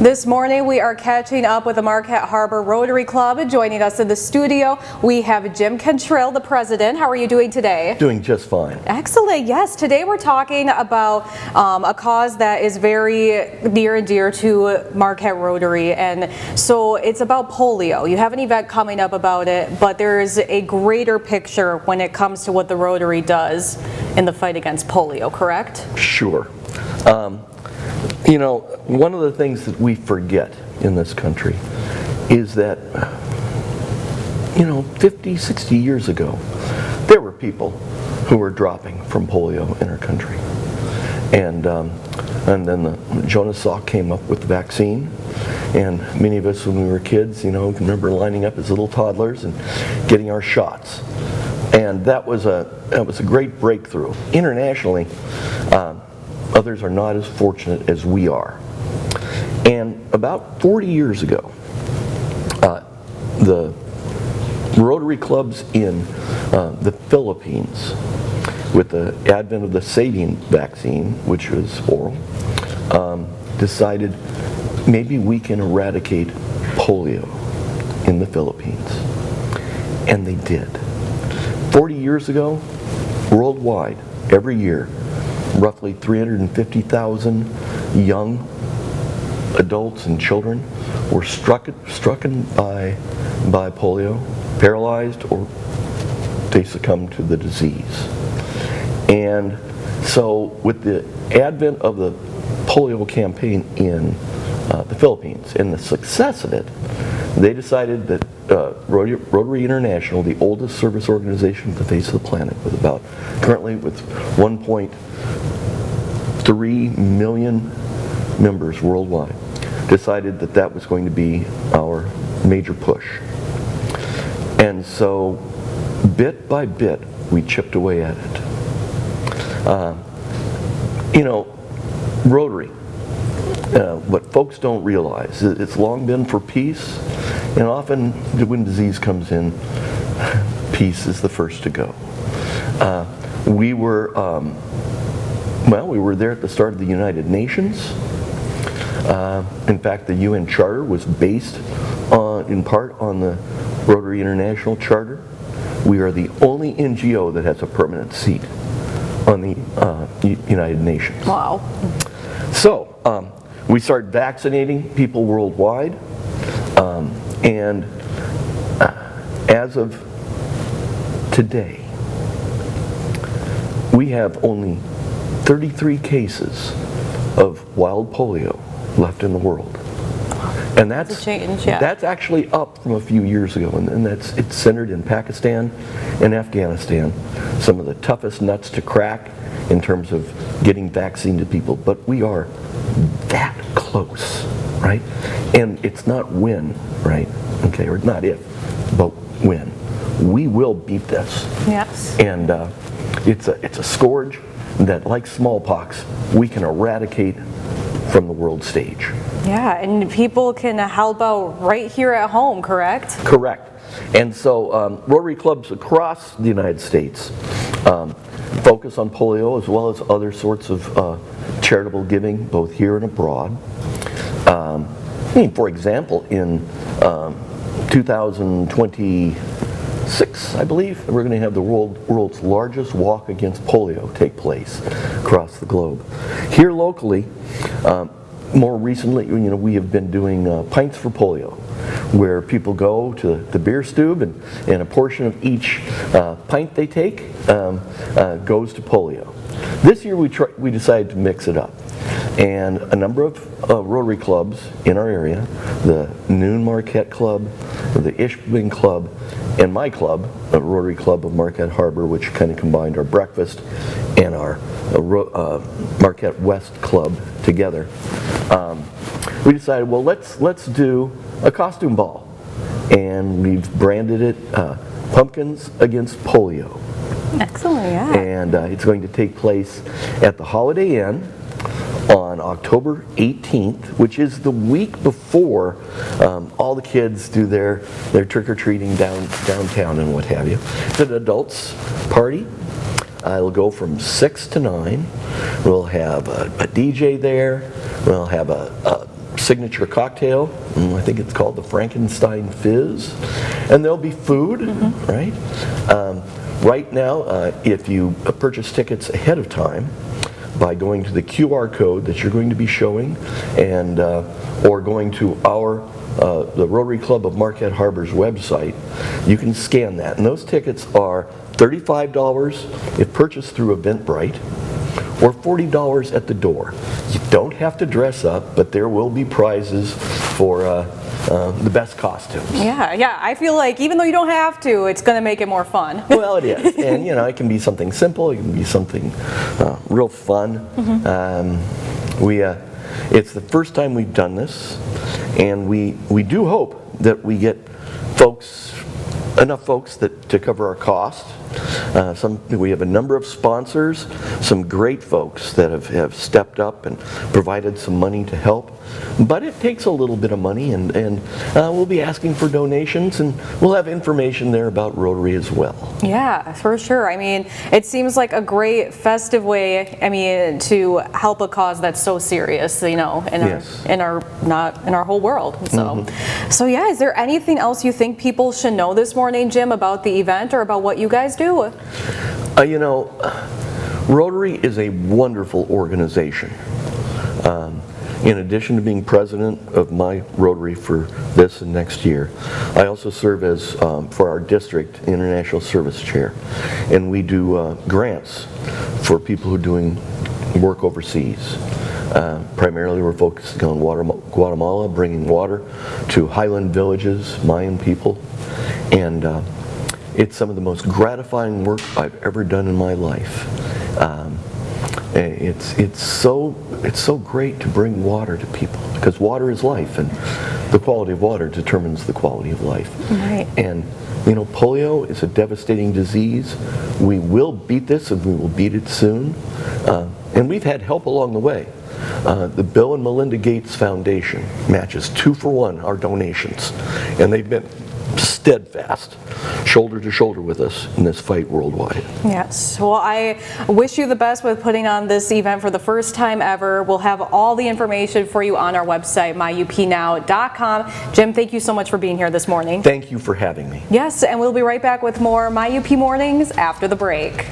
This morning we are catching up with the Marquette Harbor Rotary Club. Joining us in the studio, we have Jim Cantrill, the president. How are you doing today? Doing just fine. Excellent. Yes, today we're talking about a cause that is very near and dear to Marquette Rotary, and so it's about polio. You have an event coming up about it, but there's a greater picture when it comes to what the Rotary does in the fight against polio, correct? Sure. You know, one of the things that we forget in this country is that, 50, 60 years ago, there were people who were dropping from polio in our country. And then the Jonas Salk came up with the vaccine, and many of us when we were kids, can remember lining up as little toddlers and getting our shots. And that was a great breakthrough. Internationally, others are not as fortunate as we are. And about 40 years ago, the Rotary Clubs in the Philippines, with the advent of the saline vaccine, which was oral, decided maybe we can eradicate polio in the Philippines. And they did. 40 years ago, worldwide, every year, roughly 350,000 young adults and children were struck by polio, paralyzed, or they succumbed to the disease. And so with the advent of the polio campaign in the Philippines and the success of it, they decided that Rotary International, the oldest service organization on the face of the planet, currently with 1.3 million members worldwide, decided that that was going to be our major push. And so, bit by bit, we chipped away at it. Rotary, what folks don't realize, it's long been for peace, and often when disease comes in, peace is the first to go. We were there at the start of the United Nations. In fact, the UN Charter was based in part on the Rotary International Charter. We are the only NGO that has a permanent seat on the United Nations. Wow. So, we started vaccinating people worldwide, and as of today, we have only 33 cases of wild polio left in the world. And that's a change, yeah. That's actually up from a few years ago, and it's centered in Pakistan and Afghanistan, some of the toughest nuts to crack in terms of getting vaccine to people. But we are that close, right? And it's not when, right? Okay, or not if, but when. We will beat this. Yes. And it's a scourge that, like smallpox, we can eradicate from the world stage. Yeah, and people can help out right here at home, correct? Correct. And so Rotary clubs across the United States focus on polio as well as other sorts of charitable giving, both here and abroad. For example, in 2026, I believe, we're going to have the world's largest walk against polio take place across the globe. Here locally, more recently, we have been doing Pints for Polio, where people go to the beer stube and a portion of each pint they take goes to polio. This year we decided to mix it up. And a number of Rotary clubs in our area, the Noon Marquette Club, the Ishpeming Club, and my club, the Rotary Club of Marquette Harbor, which kind of combined our breakfast and our Marquette West Club together. We decided, well, let's do a costume ball, and we've branded it Pumpkins Against Polio. Excellent, yeah. And it's going to take place at the Holiday Inn on October 18th, which is the week before all the kids do their trick-or-treating downtown and what have you. It's an adults party. It'll go from 6 to 9. We'll have a DJ there. We'll have a signature cocktail. I think it's called the Frankenstein Fizz. And there'll be food, right? Right now, if you purchase tickets ahead of time by going to the QR code that you're going to be showing, and or going to the Rotary Club of Marquette Harbor's website, you can scan that. And those tickets are $35 if purchased through Eventbrite, or $40 at the door. You don't have to dress up, but there will be prizes for the best costumes. Yeah, I feel like even though you don't have to, it's going to make it more fun. Well, it is. And, it can be something simple, it can be something real fun. It's the first time we've done this, and we do hope that we get enough folks to cover our cost. We have a number of sponsors, some great folks that have stepped up and provided some money to help. But it takes a little bit of money, and we'll be asking for donations, and we'll have information there about Rotary as well. Yeah, for sure. I mean, it seems like a great festive way, to help a cause that's so serious, in our whole world. So yeah, is there anything else you think people should know this morning, Jim, about the event or about what you guys do? Rotary is a wonderful organization. In addition to being president of my Rotary for this and next year, I also serve as, for our district, International Service Chair. And we do grants for people who are doing work overseas. Primarily we're focusing on Guatemala, bringing water to highland villages, Mayan people. And it's some of the most gratifying work I've ever done in my life. It's so great to bring water to people, because water is life, and the quality of water determines the quality of life. Right. And polio is a devastating disease. We will beat this, and we will beat it soon. And we've had help along the way. The Bill and Melinda Gates Foundation matches 2-for-1 our donations, and they've been steadfast, shoulder to shoulder with us in this fight worldwide. Yes. Well, I wish you the best with putting on this event for the first time ever. We'll have all the information for you on our website, myupnow.com. Jim, thank you so much for being here this morning. Thank you for having me. Yes, and we'll be right back with more My UP Mornings after the break.